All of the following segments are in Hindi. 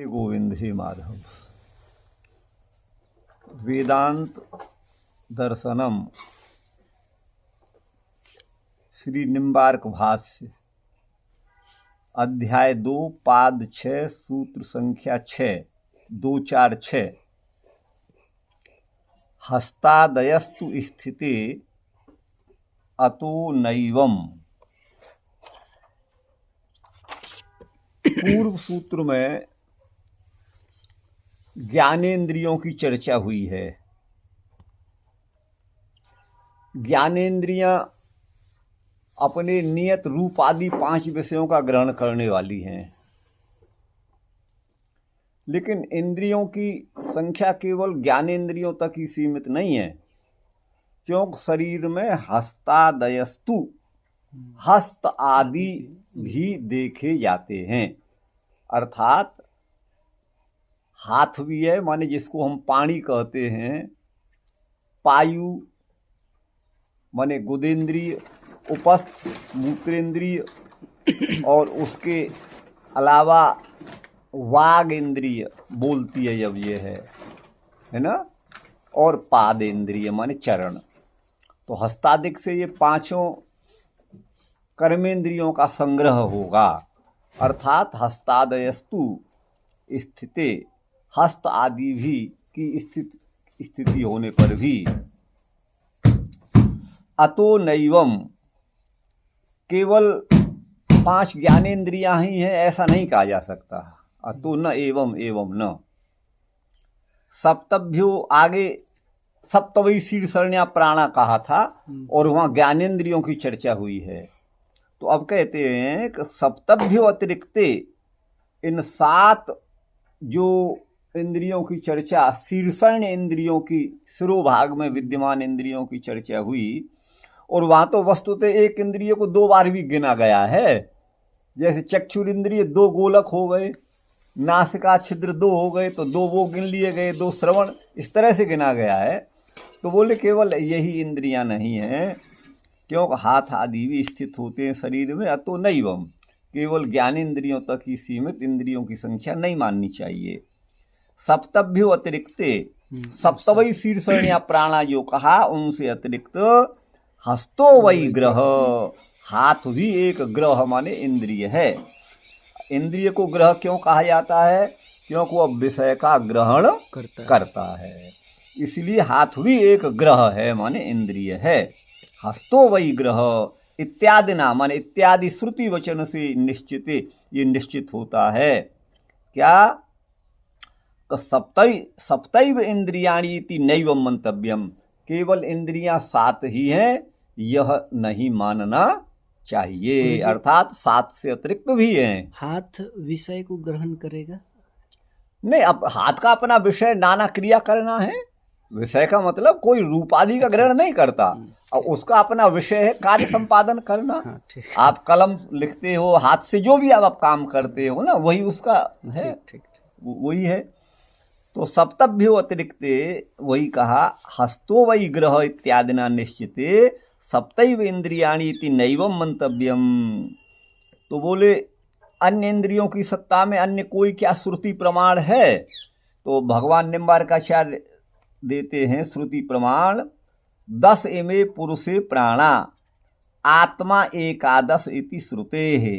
गोविंद हे माधव। वेदांत दर्शनम श्री निम्बार्क भाष्य अध्याय 2 पाद 6 सूत्र संख्या 6 246। हस्तादयस्तु स्थिते अतो नैवम। पूर्व सूत्र में ज्ञानेंद्रियों की चर्चा हुई है। ज्ञानेंद्रियां अपने नियत रूप आदि 5 विषयों का ग्रहण करने वाली हैं, लेकिन इंद्रियों की संख्या केवल ज्ञानेंद्रियों तक ही सीमित नहीं है, क्योंकि शरीर में हस्तादयस्तु हस्त आदि भी देखे जाते हैं। अर्थात हाथ भी है, माने जिसको हम पानी कहते हैं, पायु माने गुदेंद्रिय, उपस्थ मूत्रेंद्रिय, और उसके अलावा वाग इंद्रिय बोलती है जब ये है ना, और पादेंद्रिय माने चरण। तो हस्तादिक से ये 5 कर्मेंद्रियों का संग्रह होगा। अर्थात हस्तादयस्तु स्थिते, हस्त आदि भी की स्थिति होने पर भी अतो नैवम, केवल 5 ज्ञानेंद्रियां ही हैं ऐसा नहीं कहा जा सकता। अतो न एवं एवं न। सप्तभ्यो आगे सप्तवई शीर्षण्या प्राणा कहा था और वहां ज्ञानेंद्रियों की चर्चा हुई है। तो अब कहते हैं कि सप्तभ्यो अतिरिक्ते, इन 7 जो इंद्रियों की चर्चा, शीर्षण इंद्रियों की शिरोभाग में विद्यमान इंद्रियों की चर्चा हुई, और वहां तो वस्तुतः एक इंद्रिय को 2 बार भी गिना गया है। जैसे चक्षुर इंद्रिय 2 गोलक हो गए, नासिका छिद्र 2 हो गए तो 2 वो गिन लिए गए, 2 श्रवण, इस तरह से गिना गया है। तो बोले केवल यही इंद्रियां नहीं हैं, क्योंकि हाथ आदि भी स्थित होते हैं शरीर में। अतो नैवम, केवल ज्ञानेंद्रियों तक ही सीमित इंद्रियों की संख्या नहीं माननी चाहिए। सप्तभ्यो अतिरिक्ते, सप्तवई शीर्षण या प्राणा जो कहा, उनसे अतिरिक्त हस्तो वही ग्रह, हाथ भी एक ग्रह माने इंद्रिय है। इंद्रिय को ग्रह क्यों कहा जाता है? क्योंकि वह विषय का ग्रहण करता है, इसलिए हाथ भी एक ग्रह है माने इंद्रिय है। हस्तो वही ग्रह इत्यादि ना, माने इत्यादि श्रुति वचन से निश्चित, ये निश्चित होता है। क्या? सप्तैव इंद्रियाणि इति नैवम मंतव्यम, केवल इंद्रियां 7 ही हैं यह नहीं मानना चाहिए। अर्थात 7 से अतिरिक्त भी हैं। हाथ विषय को ग्रहण करेगा नहीं, अब हाथ का अपना विषय नाना क्रिया करना है। विषय का मतलब कोई रूप आदि का ग्रहण नहीं करता, और उसका अपना विषय है कार्य संपादन करना। आप कलम लिखते हो, हाथ से जो भी आप काम करते हो ना, वही उसका है, वही है। तो सप्तभ्यो अतिरिक्ते, वही कहा हस्तो वही ग्रह इत्यादि ना निश्चिते सप्तैव इंद्रियाणि इति नैवम मंतव्यम। तो बोले अन्य इंद्रियों की सत्ता में अन्य कोई क्या श्रुति प्रमाण है? तो भगवान निम्बार्काचार्य देते हैं श्रुति प्रमाण। 10 इमे पुरुषे प्राणा आत्मा एकादश इति श्रुते है।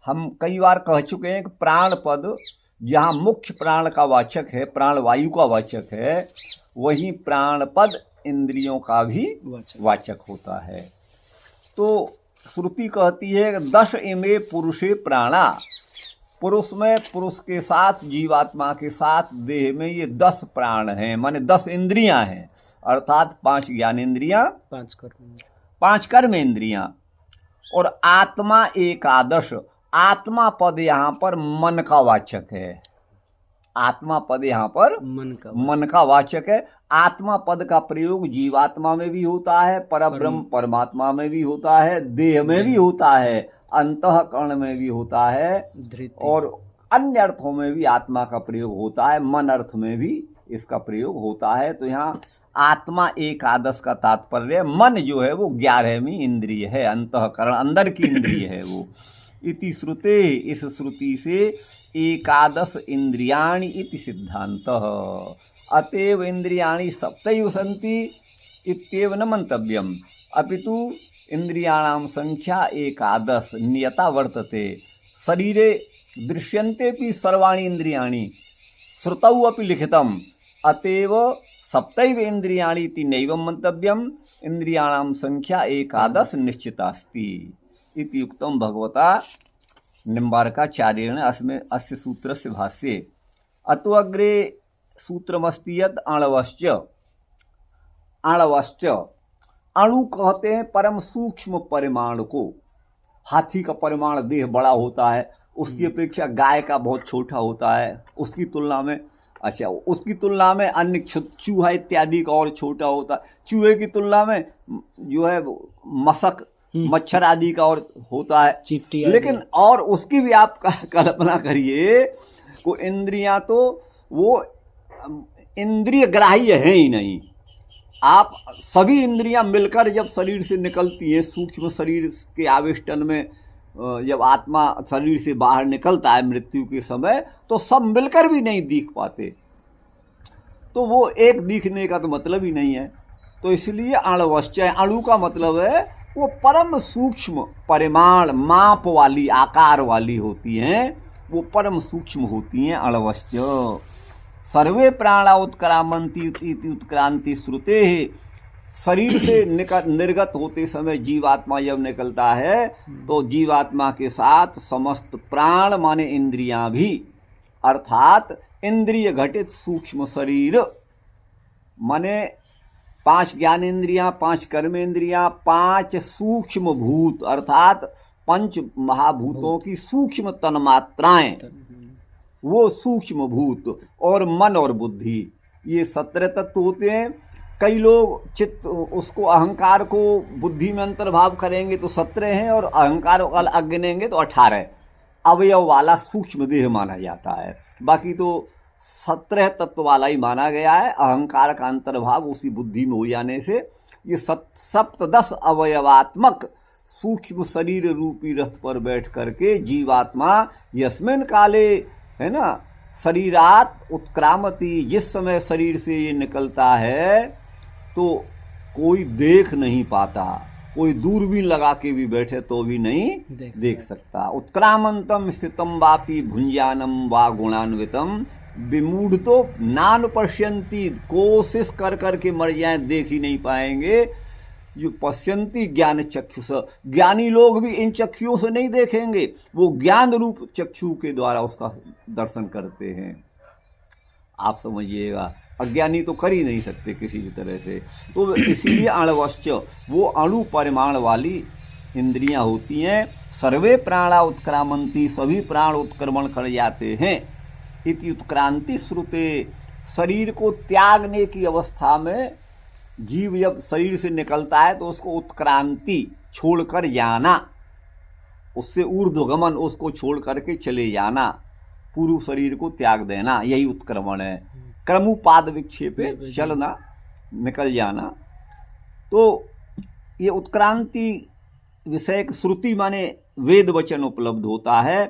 हम कई बार कह चुके हैं कि प्राण पद जहाँ मुख्य प्राण का वाचक है, प्राण वायु का वाचक है, वही प्राण पद इंद्रियों का भी वाचक होता है। तो श्रुति कहती है कि 10 इमे पुरुषे प्राणा, पुरुष में, पुरुष के साथ, जीवात्मा के साथ देह में ये 10 प्राण हैं, माने 10 इंद्रियां हैं। अर्थात 5 ज्ञानेंद्रियां, 5 कर्म इंद्रियां, और आत्मा एकादश। आत्मा पद यहाँ पर मन का वाचक है। आत्मा पद यहाँ पर मन का वाचक है। आत्मा पद का प्रयोग जीवात्मा में भी होता है, परब्रह्म परमात्मा में भी होता है, देह में भी होता है, अंतःकरण में भी होता है, और अन्य अर्थों में भी आत्मा का प्रयोग होता है, मन अर्थ में भी इसका प्रयोग होता है। तो यहाँ आत्मा एकादश का तात्पर्य, मन जो है वो 11वीं इंद्रिय है, अंतःकरण अंदर की इंद्रिय है वो। इति श्रुते, इस श्रुति से एकादश इंद्रियाणि इति सिद्धांतः। अतएव इंद्रियाणि सप्तैव सन्ति इत्येव न मंतव्यम, अपितु इंद्रियाणां संख्या एकादश नियता वर्तते। शरीरे दृश्यन्तेपि सर्वाणि इंद्रियाणि, श्रुतौ अपि लिखितम्, अतएव सप्तैव इंद्रियाणि इति नैवं मंतव्यम, इंद्रियाणां संख्या एकादश निश्चितास्ति इति उक्तं भगवता निम्बार्काचार्येण अस्मिन् अस्य सूत्रस्य भाष्ये। अतो अग्रे सूत्रमस्ति यत् आणवश्च। आणवश्च, अणु कहते हैं परम सूक्ष्म परिमाण को। हाथी का परिमाण देह बड़ा होता है, उसकी अपेक्षा गाय का बहुत छोटा होता है, उसकी तुलना में उसकी तुलना में अन्य चूहा इत्यादि का और छोटा होता है, चूहे की तुलना में जो है मशक मच्छर आदि का और होता है, चिपटी। लेकिन और उसकी भी आप कल्पना करिए, को इंद्रियां तो वो इंद्रिय ग्राह्य है ही नहीं। आप सभी इंद्रियां मिलकर जब शरीर से निकलती है, सूक्ष्म शरीर के आविष्टन में जब आत्मा शरीर से बाहर निकलता है मृत्यु के समय, तो सब मिलकर भी नहीं दिख पाते, तो वो एक दिखने का तो मतलब ही नहीं है। तो इसलिए अणवश्चय, अणु का मतलब है वो परम सूक्ष्म परिमाण माप वाली आकार वाली होती हैं, वो परम सूक्ष्म होती हैं। अणवश्च सर्वे प्राणा उत्क्रामंती इति उत्क्रांति श्रुते है। शरीर से निर्गत होते समय जीवात्मा जब निकलता है तो जीवात्मा के साथ समस्त प्राण माने इंद्रियां भी, अर्थात इंद्रिय घटित सूक्ष्म शरीर माने 5 ज्ञानेन्द्रियां, 5 कर्मेंद्रियां, 5 सूक्ष्म भूत अर्थात 5 महाभूतों की सूक्ष्म तन्मात्राएं, वो सूक्ष्म भूत और मन और बुद्धि, ये 17 तत्व होते हैं। कई लोग चित्त उसको अहंकार को बुद्धि में अंतर्भाव करेंगे तो 17 हैं, और अहंकार को अलग गिनेंगे तो 18 अवयव वाला सूक्ष्म देह माना जाता है। बाकी तो 17 तत्व वाला ही माना गया है। अहंकार का अंतर्भाव उसी बुद्धि में हो जाने से ये 17 अवयवात्मक सूक्ष्म शरीर रूपी रथ पर बैठ करके जीवात्मा यस्मिन काले, है ना, शरीरात उत्क्रामति, जिस समय शरीर से ये निकलता है तो कोई देख नहीं पाता, कोई दूरबीन लगा के भी बैठे तो भी नहीं देख सकता। उत्क्रामंतम स्थितम वापि भुंजानम वा गुणान्वितम विमूढ़ तो नान पश्यंती, कोशिश कर करके मर जाए देख ही नहीं पाएंगे। जो पश्यंती ज्ञान चक्षुष, ज्ञानी लोग भी इन चक्षुओं से नहीं देखेंगे, वो ज्ञान रूप चक्षु के द्वारा उसका दर्शन करते हैं। आप समझिएगा, अज्ञानी तो कर ही नहीं सकते किसी भी तरह से। तो इसीलिए अणवश्च, वो अणु परिमाण वाली इंद्रियां होती हैं। सर्वे प्राणा उत्क्रामंती, सभी प्राण उत्क्रमण कर जाते हैं। इति उत्क्रांति श्रुते, शरीर को त्यागने की अवस्था में जीव जब शरीर से निकलता है तो उसको उत्क्रांति, छोड़कर जाना, उससे ऊर्ध्वगमन, उसको छोड़ करके चले जाना, पूर्व शरीर को त्याग देना, यही उत्क्रमण है। क्रमुपाद विक्षेपे, चलना, निकल जाना। तो ये उत्क्रांति विषय श्रुति माने वेद वचन उपलब्ध होता है।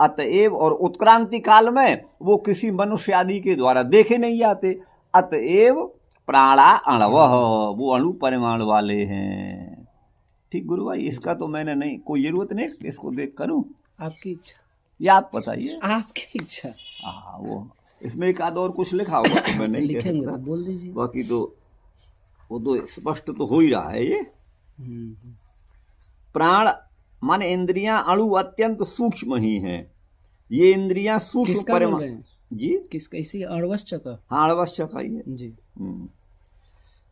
अतएव, और उत्क्रांति काल में वो किसी मनुष्य आदि के द्वारा देखे नहीं जाते। अतएव प्राणा अणवः, वो अणु परिमाण वाले हैं। ठीक गुरु भाई, इसका तो मैंने नहीं, कोई जरूरत नहीं इसको देख करूं, आपकी इच्छा, या आप बताइए। आपकी इच्छा। हाँ, वो इसमें एक आध और कुछ लिखा होगा तो मैं नहीं लिखेंगे तो बोल दीजिए। बाकी तो वो तो स्पष्ट तो हो ही रहा है। ये प्राण माने इंद्रियां अणु अत्यंत सूक्ष्म ही हैं। ये इंद्रियां सूक्ष्म परिमाण जी, किसका, इसी अणवश्च का? हाँ, अणवश्च का ही है जी।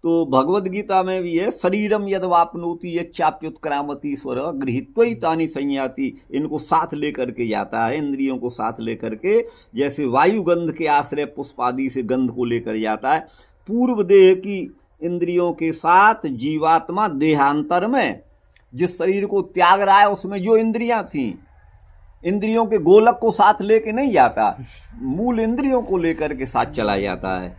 तो भगवद गीता में भी है, शरीरम यद वापनोति यच्चाप्युत्क्रामति स्वर गृहीत्वै तानि संयाति। इनको साथ लेकर के जाता है, इंद्रियों को साथ लेकर के, जैसे वायु गंध के आश्रय पुष्प आदि से गंध को लेकर जाता है। पूर्व देह की इंद्रियों के साथ जीवात्मा देहांतर में जिस शरीर को त्याग रहा है उसमें जो इंद्रियां थीं, इंद्रियों के गोलक को साथ लेके नहीं जाता, मूल इंद्रियों को लेकर के साथ चला जाता है।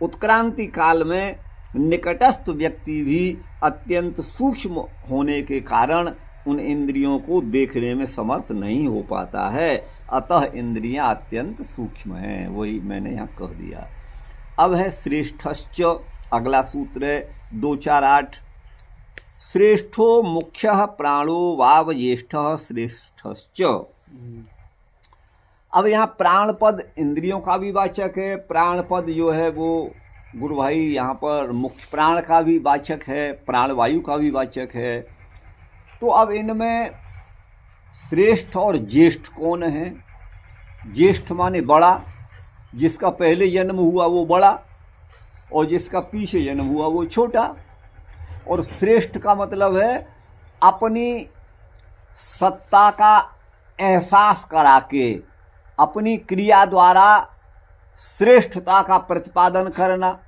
उत्क्रांति काल में निकटस्थ व्यक्ति भी अत्यंत सूक्ष्म होने के कारण उन इंद्रियों को देखने में समर्थ नहीं हो पाता है, अतः इंद्रियां अत्यंत सूक्ष्म हैं। वही मैंने यहाँ कह दिया। अब है श्रेष्ठश्च, अगला सूत्र है 248। श्रेष्ठो मुख्यः प्राणो वावज्येष्ठः श्रेष्ठश्च। अब यहाँ प्राण पद इंद्रियों का भी वाचक है, प्राण पद जो है वो गुरु भाई यहाँ पर मुख्य प्राण का भी वाचक है, प्राण वायु का भी वाचक है। तो अब इनमें श्रेष्ठ और ज्येष्ठ कौन है? ज्येष्ठ माने बड़ा, जिसका पहले जन्म हुआ वो बड़ा और जिसका पीछे जन्म हुआ वो छोटा। और श्रेष्ठ का मतलब है अपनी सत्ता का एहसास करा के अपनी क्रिया द्वारा श्रेष्ठता का प्रतिपादन करना।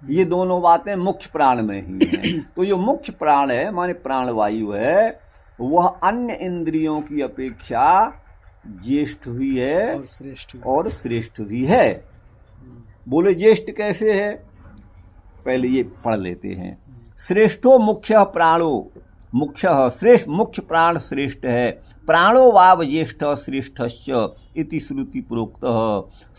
ये दोनों बातें मुख्य प्राण में ही हैं। तो जो मुख्य प्राण है माने प्राणवायु है, वह अन्य इंद्रियों की अपेक्षा ज्येष्ठ भी है और श्रेष्ठ भी है। बोले ज्येष्ठ कैसे है? पहले ये पढ़ लेते हैं। श्रेष्ठो मुख्य प्राणो, मुख्य श्रेष्ठ, मुख्य प्राण श्रेष्ठ है। प्राणो वाव ज्येष्ठ श्रेष्ठश्च इति श्रुति प्रोक्त।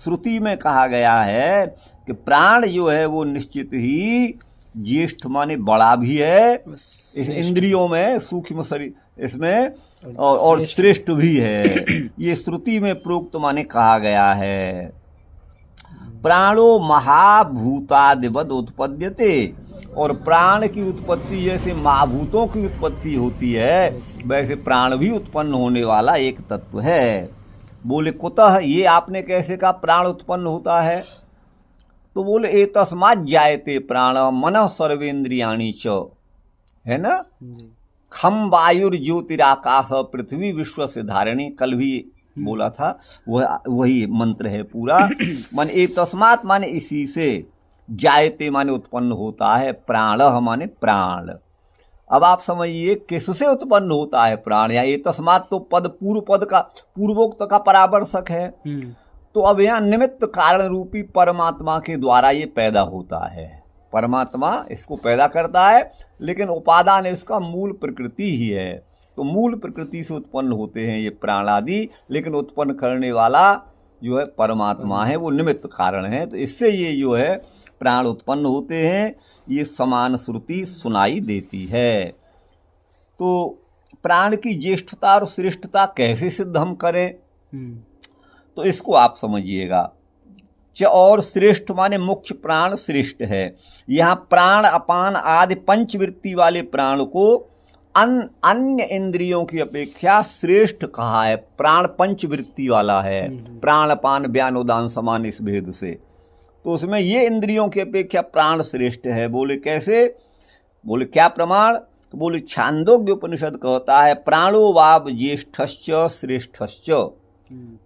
श्रुति में कहा गया है कि प्राण जो है वो निश्चित ही ज्येष्ठ माने बड़ा भी है इस इंद्रियों में, सूक्ष्म शरीर इसमें, और श्रेष्ठ भी है। ये श्रुति में प्रोक्त माने कहा गया है। प्राणो महाभूतादिवद उत्पद्यते, और प्राण की उत्पत्ति जैसे महाभूतों की उत्पत्ति होती है वैसे प्राण भी उत्पन्न होने वाला एक तत्व है। बोले कुतः, ये आपने कैसे कहा प्राण उत्पन्न होता है? तो बोले एतस्मात् जायते प्राण मनः सर्वेन्द्रियाणि च, है ना। खम वायुर्ज्योतिराकाश पृथ्वी विश्व से धारिणी, कल भी बोला था, वही मंत्र है पूरा। मन एतस्मात् माने इसी से, जायते माने उत्पन्न होता है, प्राणः माने प्राण। अब आप समझिए किससे उत्पन्न होता है प्राण? या एतस्मात् तो पद पूर्व पद का पूर्वोक्त का परामर्शक है। तो अब यहाँ निमित्त कारण रूपी परमात्मा के द्वारा ये पैदा होता है। परमात्मा इसको पैदा करता है, लेकिन उपादान इसका मूल प्रकृति ही है। तो मूल प्रकृति से उत्पन्न होते हैं ये प्राण आदि, लेकिन उत्पन्न करने वाला जो है परमात्मा है, वो निमित्त कारण है। तो इससे ये जो है प्राण उत्पन्न होते हैं, ये समान श्रुति सुनाई देती है। तो प्राण की ज्येष्ठता और श्रेष्ठता कैसे सिद्ध हम करें? तो इसको आप समझिएगा। और श्रेष्ठ माने मुख्य प्राण श्रेष्ठ है। यहाँ प्राण अपान आदि पंचवृत्ति वाले प्राण को अन्य इंद्रियों की अपेक्षा श्रेष्ठ कहा है। प्राण पंचवृत्ति वाला है, प्राण अपान व्यान उदान समान इस भेद से। तो उसमें ये इंद्रियों की अपेक्षा प्राण श्रेष्ठ है। बोले कैसे? बोले क्या प्रमाण? तो बोले छांदोग्य उपनिषद कहता है प्राणो वाव ज्येष्ठश्च श्रेष्ठश्च।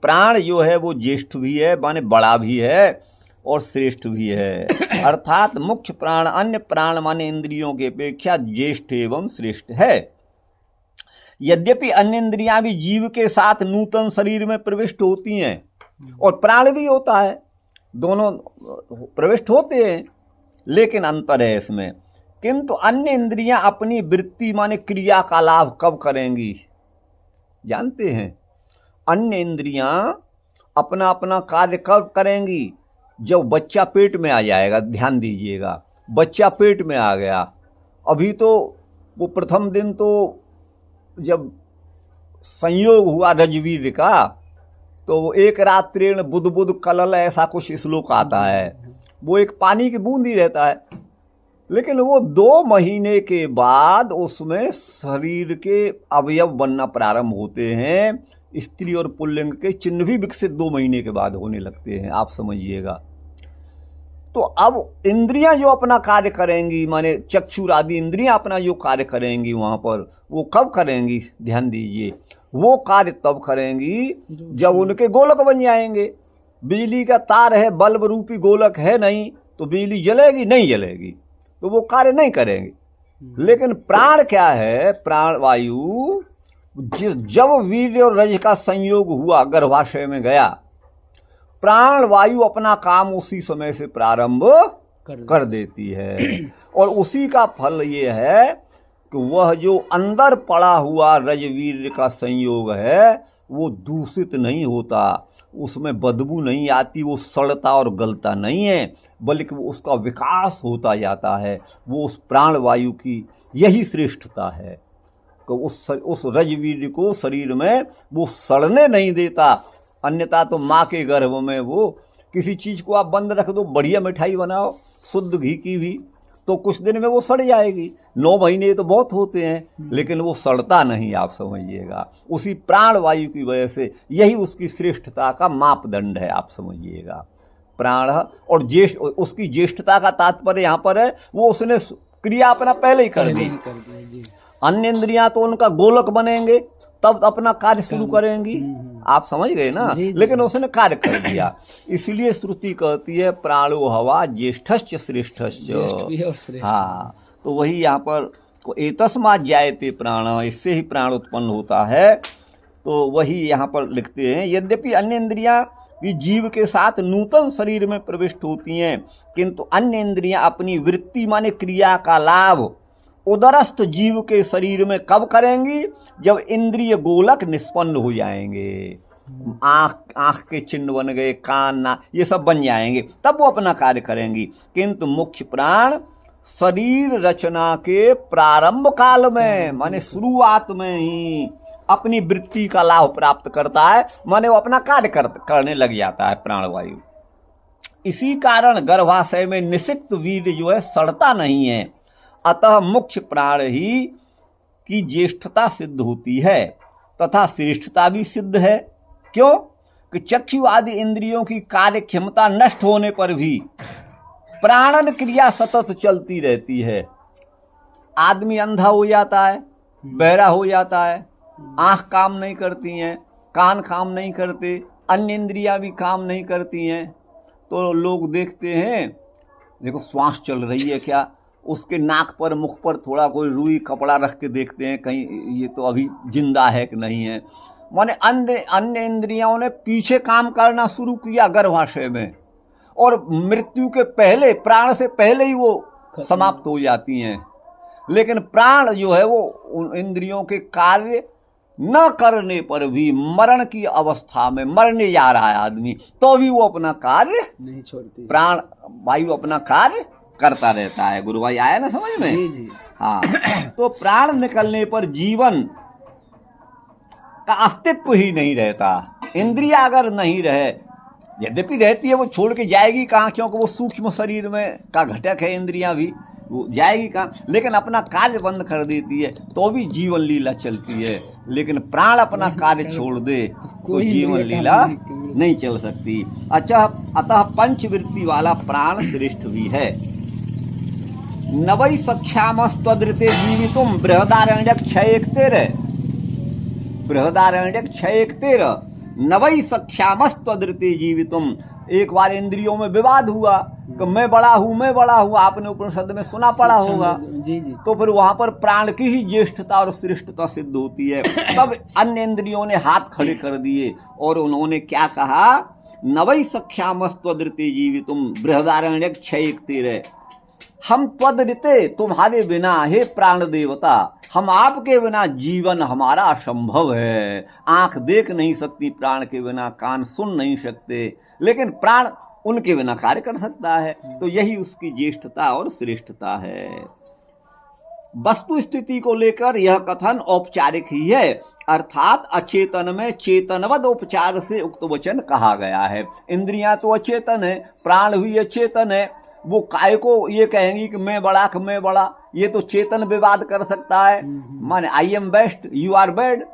प्राण जो है वो ज्येष्ठ भी है माने बड़ा भी है और श्रेष्ठ भी है। अर्थात मुख्य प्राण अन्य प्राण माने इंद्रियों की अपेक्षा ज्येष्ठ एवं श्रेष्ठ है। यद्यपि अन्य इंद्रियां भी जीव के साथ नूतन शरीर में प्रविष्ट होती हैं और प्राण भी होता है, दोनों प्रविष्ट होते हैं, लेकिन अंतर है इसमें। किंतु अन्य इंद्रियां अपनी वृत्ति माने क्रिया का लाभ कब करेंगी? जानते हैं? अन्य इंद्रियां अपना अपना कार्य कब करेंगी? जब बच्चा पेट में आ जाएगा। ध्यान दीजिएगा, बच्चा पेट में आ गया, अभी तो वो प्रथम दिन तो जब संयोग हुआ रजवीर का, तो वो एक रात्रेण बुध बुध कलल ऐसा कुछ श्लोक आता है। वो एक पानी की बूंद ही रहता है, लेकिन वो 2 महीने के बाद उसमें शरीर के अवयव बनना प्रारंभ होते हैं। स्त्री और पुल्लिंग के चिन्ह भी विकसित 2 महीने के बाद होने लगते हैं, आप समझिएगा। तो अब इंद्रियां जो अपना कार्य करेंगी माने चक्षुर आदि इंद्रियां अपना जो कार्य करेंगी वहां पर, वो कब करेंगी? ध्यान दीजिए, वो कार्य तब करेंगी जब उनके गोलक बन जाएंगे। बिजली का तार है, बल्ब रूपी गोलक है नहीं, तो बिजली जलेगी नहीं जलेगी, तो वो कार्य नहीं करेंगे। लेकिन प्राण क्या है? प्राण वायु जब वीर्य और रज का संयोग हुआ, गर्भाशय में गया, प्राण वायु अपना काम उसी समय से प्रारंभ कर देती है। और उसी का फल ये है कि वह जो अंदर पड़ा हुआ रजवीर का संयोग है वो दूषित नहीं होता, उसमें बदबू नहीं आती, वो सड़ता और गलता नहीं है, बल्कि वो उसका विकास होता जाता है। वो उस प्राणवायु की यही श्रेष्ठता है कि उस रजवीर को शरीर में वो सड़ने नहीं देता। अन्यथा तो माँ के गर्भ में वो किसी चीज़ को आप बंद रख दो, बढ़िया मिठाई बनाओ शुद्ध घी की भी, तो कुछ दिन में वो सड़ जाएगी। 9 महीने तो बहुत होते हैं, लेकिन वो सड़ता नहीं, आप समझिएगा। उसी प्राणवायु की वजह से यही उसकी श्रेष्ठता का मापदंड है, आप समझिएगा। प्राण और ज्येष्ठ, उसकी ज्येष्ठता का तात्पर्य यहाँ पर है वो उसने क्रिया अपना पहले ही कर दी। अन्य इंद्रियां तो उनका गोलक बनेंगे तब अपना कार्य शुरू करेंगी, आप समझ गए ना। लेकिन उसने कार्य कर दिया, इसलिए श्रुति कहती है प्राणो हवा ज्येष्ठश्च श्रेष्ठश्च। हाँ, तो वही यहाँ पर एतस्मात् जायते प्राण, इससे ही प्राण उत्पन्न होता है। तो वही यहाँ पर लिखते हैं, यद्यपि अन्य इंद्रियां भी जीव के साथ नूतन शरीर में प्रविष्ट होती हैं, किंतु अन्य इंद्रियां अपनी वृत्ति माने क्रिया का लाभ उदरस्थ जीव के शरीर में कब करेंगी? जब इंद्रिय गोलक निष्पन्न हो जाएंगे, आँख के चिन्ह बन गए, कान ना ये सब बन जाएंगे, तब वो अपना कार्य करेंगी। किंतु मुख्य प्राण शरीर रचना के प्रारंभ काल में माने शुरुआत में ही अपनी वृत्ति का लाभ प्राप्त करता है, माने वो अपना कार्य करने लग जाता है प्राणवायु। इसी कारण गर्भाशय में निषिक्त वीर्य जो है सड़ता नहीं है, अतः मुख्य प्राण ही की ज्येष्ठता सिद्ध होती है तथा श्रेष्ठता भी सिद्ध है। क्यों? कि चक्षु आदि इंद्रियों की कार्य क्षमता नष्ट होने पर भी प्राणन क्रिया सतत चलती रहती है। आदमी अंधा हो जाता है, बहरा हो जाता है, आँख काम नहीं करती हैं, कान काम नहीं करते, अन्य इंद्रियां भी काम नहीं करती हैं, तो लोग देखते हैं, देखो श्वास चल रही है क्या, उसके नाक पर मुख पर थोड़ा कोई रुई कपड़ा रख के देखते हैं कहीं ये तो अभी जिंदा है कि नहीं है। माने अन्य इंद्रियों ने पीछे काम करना शुरू किया गर्भाशय में, और मृत्यु के पहले, प्राण से पहले ही वो समाप्त हो जाती हैं। लेकिन प्राण जो है वो उन इंद्रियों के कार्य न करने पर भी मरण की अवस्था में मरने जा रहा है आदमी, तो भी वो अपना कार्य नहीं छोड़ती, प्राण वायु अपना कार्य करता रहता है। गुरु भाई आया ना समझ में? जी जी। हाँ, तो प्राण निकलने पर जीवन का अस्तित्व ही नहीं रहता। इंद्रिया अगर नहीं रहे, यद्यपि रहती है, वो छोड़ के जाएगी कहाँ, क्योंकि वो सूक्ष्म शरीर में का घटक है, इंद्रियां भी, वो जाएगी कहाँ, लेकिन अपना कार्य बंद कर देती है तो भी जीवन लीला चलती है। लेकिन प्राण अपना कार्य छोड़ दे तो जीवन लीला नहीं चल सकती। अच्छा, अतः पंचवृत्ति वाला प्राण श्रेष्ठ भी है। नवै सख्यामस्त्वदृते जीवितुम बृहदारण्यक 6:13, बृहदारण्यक 6:13, नवै सख्यामस्त्वदृते जीवितुम। एक बार इंद्रियों में विवाद हुआ कि मैं बड़ा हूँ, आपने उपनिषद में सुना पड़ा होगा। जी जी। तो फिर वहां पर प्राण की ही ज्येष्ठता और श्रेष्ठता सिद्ध होती है। तब अन्य इंद्रियों ने हाथ खड़े कर दिए और उन्होंने क्या कहा? नवै सख्यामस्त्वदृते जीवितुम बृहदारण्यक 6:13, हम त्वदृते तुम्हारे बिना हे प्राण देवता, हम आपके बिना जीवन हमारा असंभव है। आंख देख नहीं सकती प्राण के बिना, कान सुन नहीं सकते, लेकिन प्राण उनके बिना कार्य कर सकता है। तो यही उसकी ज्येष्ठता और श्रेष्ठता है। वस्तु स्थिति को लेकर यह कथन औपचारिक ही है, अर्थात अचेतन में चेतनवद उपचार से उक्त वचन कहा गया है। इंद्रियां तो अचेतन है, प्राण भी अचेतन है, वो काय को ये कहेंगी कि मैं बड़ा, ये तो चेतन विवाद कर सकता है। माने I am best, you are bad,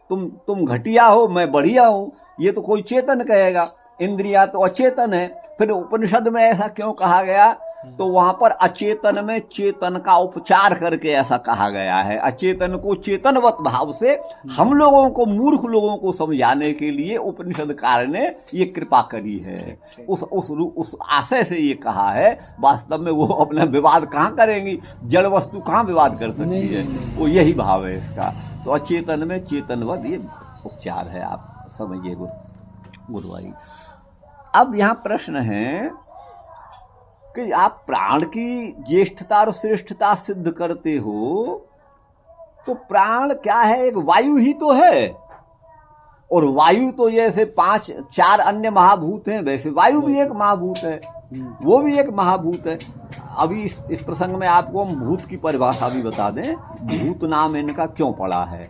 तुम घटिया हो, मैं बढ़िया हूँ, ये तो कोई चेतन कहेगा। इंद्रिया तो अचेतन है। फिर उपनिषद में ऐसा क्यों कहा गया? तो वहां पर अचेतन में चेतन का उपचार करके ऐसा कहा गया है। अचेतन को चेतनवत भाव से हम लोगों को, मूर्ख लोगों को समझाने के लिए उपनिषदकार ने ये कृपा करी है। उस आशय से ये कहा है। वास्तव में वो अपना विवाद कहाँ करेंगी, जड़ वस्तु कहाँ विवाद कर सकती है, वो यही भाव है इसका। तो अचेतन में चेतनवत ये उपचार है, आप समझिए गुरु भाई। अब यहाँ प्रश्न है कि आप प्राण की ज्येष्ठता और श्रेष्ठता सिद्ध करते हो, तो प्राण क्या है, एक वायु ही तो है। और वायु तो जैसे 4 अन्य महाभूत हैं, वैसे वायु भी एक महाभूत है, वो भी एक महाभूत है। अभी इस प्रसंग में आपको हम भूत की परिभाषा भी बता दें, भूत नाम इनका क्यों पड़ा है।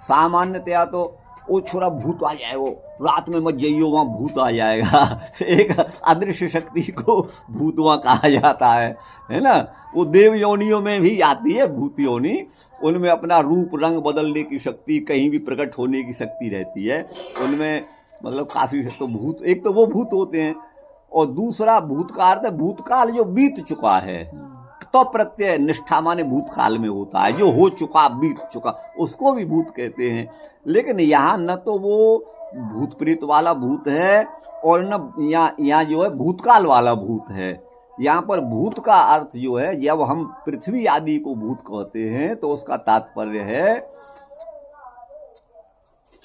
सामान्यतया तो वो छोरा भूत आ जाए, वो रात में मत जाइयो वहाँ भूत आ जाएगा। एक अदृश्य शक्ति को भूत वहाँ कहा जाता है ना। वो देव योनियों में भी आती है भूत योनि, उनमें अपना रूप रंग बदलने की शक्ति, कहीं भी प्रकट होने की शक्ति रहती है उनमें। मतलब काफी तो भूत, एक तो वो भूत होते हैं, और दूसरा भूत का अर्थ है भूतकाल जो बीत चुका है। तो प्रत्यय निष्ठा माने भूतकाल में होता है, जो हो चुका बीत चुका, उसको भी भूत कहते हैं। लेकिन यहाँ न तो वो भूत प्रेत वाला भूत है, और न यहाँ जो है भूतकाल वाला भूत है। यहाँ पर भूत का अर्थ जो है, जब हम पृथ्वी आदि को भूत कहते हैं तो उसका तात्पर्य है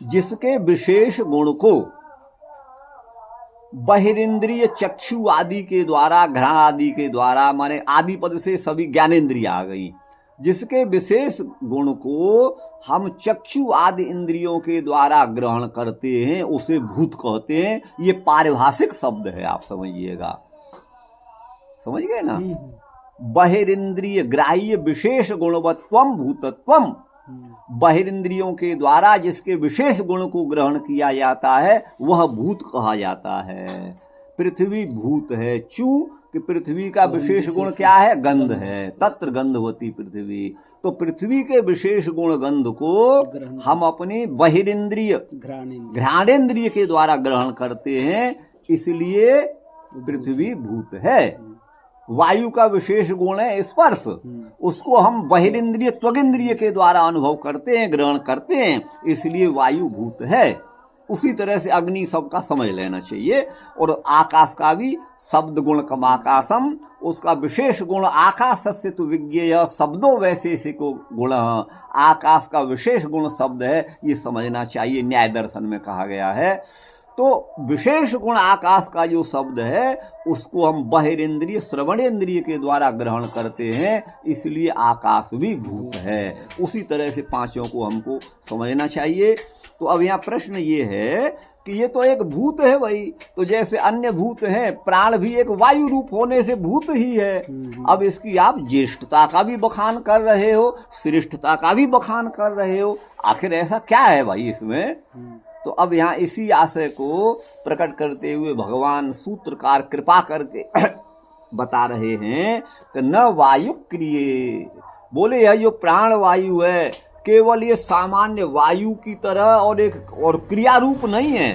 जिसके विशेष गुण को बहिरिंद्रिय चक्षु आदि के द्वारा, घ्राण आदि के द्वारा, माने आदि पद से सभी ज्ञानेन्द्रिय आ गई, जिसके विशेष गुण को हम चक्षु आदि इंद्रियों के द्वारा ग्रहण करते हैं उसे भूत कहते हैं। ये पारिभाषिक शब्द है, आप समझिएगा, समझ गए ना। बहिरिंद्रिय ग्राह्य विशेष गुणवत्वम भूतत्वम, बहिरिंद्रियों के द्वारा जिसके विशेष गुण को ग्रहण किया जाता है वह भूत कहा जाता है। पृथ्वी भूत है, चूंकि पृथ्वी का विशेष गुण क्या है, गंध है, तत्र गंधवती पृथ्वी। तो पृथ्वी के विशेष गुण गंध को हम अपनी बहिरिंद्रिय घ्राणेन्द्रिय के द्वारा ग्रहण करते हैं, इसलिए पृथ्वी भूत है। वायु का विशेष गुण है स्पर्श, उसको हम बहिरिंद्रिय त्वगिंद्रिय के द्वारा अनुभव करते हैं, ग्रहण करते हैं, इसलिए वायु भूत है। उसी तरह से अग्नि सबका समझ लेना चाहिए। और आकाश का भी शब्द गुण कम आकाशम, उसका विशेष गुण आकाशस्य तु विज्ञेय शब्दों वैशेषिको गुण, आकाश का विशेष गुण शब्द है, ये समझना चाहिए, न्याय दर्शन में कहा गया है। तो विशेष गुण आकाश का जो शब्द है उसको हम बहिरेंद्रिय श्रवणेन्द्रिय के द्वारा ग्रहण करते हैं, इसलिए आकाश भी भूत है। उसी तरह से पांचों को हमको समझना चाहिए। तो अब यहाँ प्रश्न ये है कि ये तो एक भूत है भाई, तो जैसे अन्य भूत हैं, प्राण भी एक वायु रूप होने से भूत ही है। अब इसकी आप ज्येष्ठता का भी बखान कर रहे हो, श्रेष्ठता का भी बखान कर रहे हो, आखिर ऐसा क्या है भाई इसमें? तो अब यहाँ इसी आशय को प्रकट करते हुए भगवान सूत्रकार कृपा करके बता रहे हैं कि न वायु क्रिये, बोले यह जो प्राण वायु है केवल ये सामान्य वायु की तरह और क्रिया रूप नहीं है,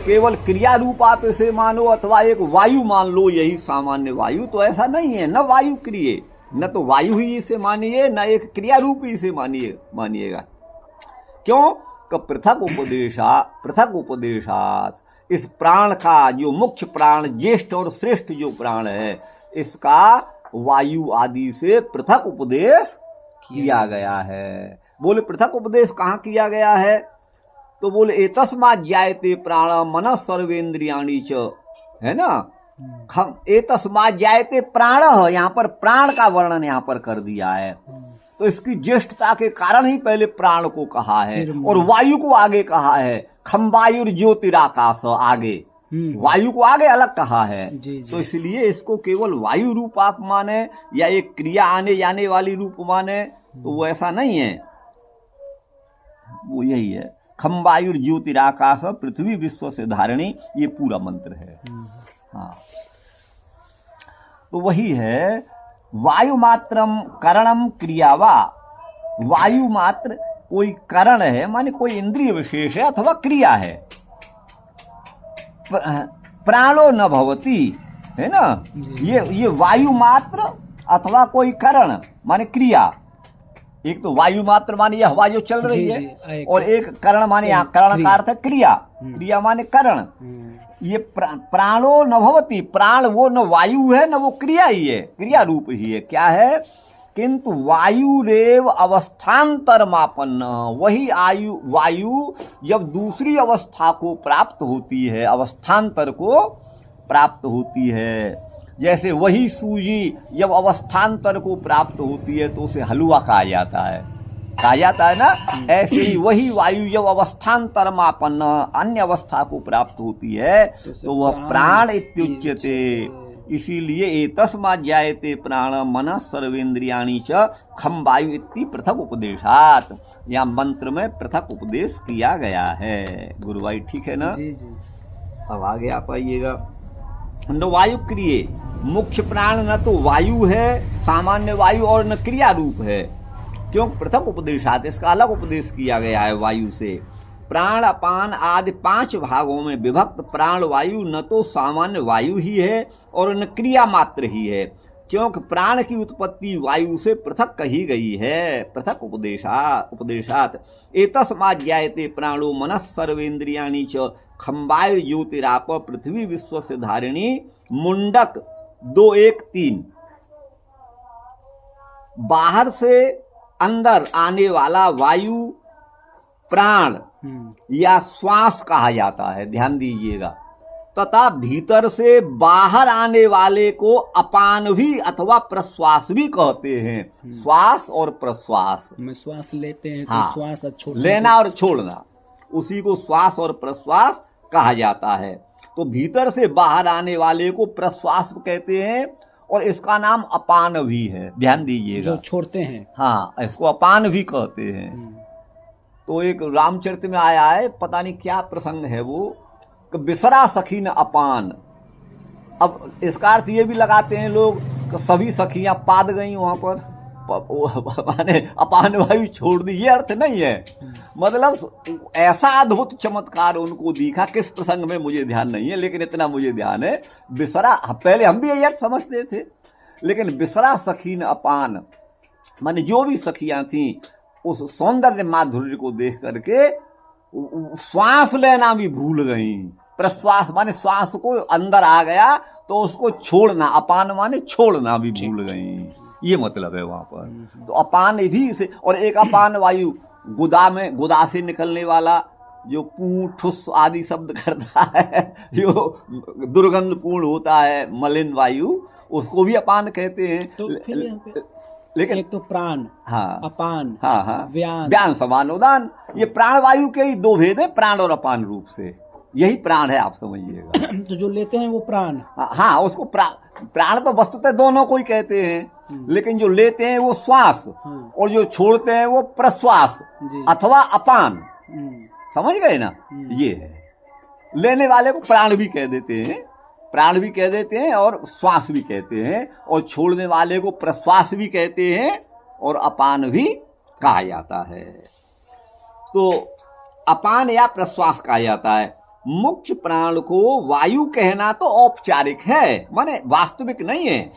केवल क्रिया रूप आप इसे मानो अथवा एक वायु मान लो, यही सामान्य वायु, तो ऐसा नहीं है। न वायु क्रिये, न तो वायु ही इसे मानिए, न एक क्रिया रूप ही इसे मानिएगा। क्यों? पृथक उपदेशात, इस प्राण का जो मुख्य प्राण, ज्येष्ठ और श्रेष्ठ जो प्राण है, इसका वायु आदि से पृथक उपदेश किया गया है। बोले पृथक उपदेश कहाँ किया गया है? तो बोले एतस्मात् जायते प्राण मन सर्वेन्द्रियाणि च, है ना। एतस्मात् जायते प्राण, यहाँ पर प्राण का वर्णन यहाँ पर कर दिया है। तो इसकी ज्येष्ठता के कारण ही पहले प्राण को कहा है और वायु को आगे कहा है। खम्बायुर ज्योतिराकाश आगे, वायु को आगे अलग कहा है। तो इसलिए इसको केवल वायु रूप आप माने या एक क्रिया आने जाने वाली रूप माने, तो वो ऐसा नहीं है। वो यही है, खम्बायुर ज्योतिराकाश पृथ्वी विश्व से धारिणी, ये पूरा मंत्र है। हाँ, तो वही है। वायु मात्रम करणम क्रियावा, वायु मात्र कोई करण है, माने कोई इंद्रिय विशेष है अथवा क्रिया है। प्राणो न भवति, है ना। ये वायु मात्र अथवा कोई करण माने क्रिया। एक तो वायु मात्र माने यह हवा जो चल रही है, और एक करण माने यहाँ करण का अर्थ है क्रिया, क्रिया माने करण। ये प्राणो न भवति, प्राण वो न वायु है न वो क्रिया ही है, क्रिया रूप ही है। क्या है? किंतु वायुरेव अवस्थान्तर मापन्न, वही वायु जब दूसरी अवस्था को प्राप्त होती है, अवस्थान्तर को प्राप्त होती है, जैसे वही सूजी जब अवस्थान्तर को प्राप्त होती है तो उसे हलवा कहा जाता है। कहा जाता है ना, ऐसे ही वही वायु जब अवस्थान्तरमापन्न अन्य अवस्था को प्राप्त होती है तो वह प्राण इत्युच्यते। इसीलिए एतस्मात् जायते प्राण मनः सर्वेन्द्रियाणि च खम वायु इति पृथक उपदेशात। यहाँ मंत्र में पृथक उपदेश किया गया है। गुरु भाई ठीक है ना? जी जी। अब आगे आप आइएगा। न वायु क्रिय, मुख्य प्राण न तो वायु है सामान्य वायु और न क्रिया रूप है, क्यों पृथक उपदेशात, इसका अलग उपदेश किया गया है वायु से। प्राण अपान आदि 5 भागों में विभक्त प्राण वायु न तो सामान्य वायु ही है और न क्रिया मात्र ही है, क्योंकि प्राण की उत्पत्ति वायु से पृथक कही गई है। पृथक उपदेशात एतस्मात् जायते प्राणो मनः सर्वेन्द्रियाणि च खम्बाय ज्योतिराप पृथ्वी विश्वस्य धारिणी। मुंडक 2:1-3। बाहर से अंदर आने वाला वायु प्राण या श्वास कहा जाता है, ध्यान दीजिएगा, तथा भीतर से बाहर आने वाले को अपान भी अथवा प्रश्वास भी कहते हैं। श्वास और प्रश्वास में श्वास लेते हैं हाँ, तो श्वास और छोड़ते लेना और छोड़ना, उसी को श्वास और प्रश्वास कहा जाता है। तो भीतर से बाहर आने वाले को प्रश्वास कहते हैं और इसका नाम अपान भी है, ध्यान दीजिएगा, जो छोड़ते हैं। हाँ, इसको अपान भी कहते हैं। तो एक रामचरित में आया है, पता नहीं क्या प्रसंग है वो, कि बिसरा सखी न अपान। अब इसका अर्थ ये भी लगाते हैं लोग कि सभी सखियां पाद गई वहां पर, माने अपान वायु छोड़ दी, ये अर्थ नहीं है। मतलब ऐसा अद्भुत चमत्कार उनको दिखा, किस प्रसंग में मुझे ध्यान नहीं है, लेकिन इतना मुझे ध्यान है, बिसरा, पहले हम भी यही अर्थ समझते थे, लेकिन बिसरा सखी न अपान माने जो भी सखियां थीं उस सौंदर्य माधुर्य को देख करके श्वास लेना भी भूल गई। प्रश्वास माने श्वास को अंदर आ गया तो उसको छोड़ना, अपान माने छोड़ना भी भूल गई, ये मतलब है वहां पर। तो अपान इधि से, और एक अपान वायु गुदा से निकलने वाला जो पू ठुस आदि शब्द करता है, जो दुर्गंधपूर्ण होता है, मलिन वायु, उसको भी अपान कहते हैं। तो फिर यहाँ पे लेकिन एक तो प्राण, हाँ, अपान, हाँ, व्यान समान उदान, ये प्राण वायु के ही 2 भेद है, प्राण और अपान रूप से, यही प्राण है, आप समझिएगा। तो जो लेते हैं वो प्राण, हाँ, उसको प्राण तो वस्तुतः दोनों को ही कहते हैं, लेकिन जो लेते हैं वो श्वास और जो छोड़ते हैं वो प्रश्वास अथवा अपान, समझ गए ना? ये है, लेने वाले को प्राण भी कह देते हैं, प्राण भी कह देते हैं और श्वास भी कहते हैं, और छोड़ने वाले को प्रश्वास भी कहते हैं और अपान भी कहा जाता है। तो अपान या प्रश्वास कहा जाता है। मुख्य प्राण को वायु कहना तो औपचारिक है, माने वास्तविक नहीं है।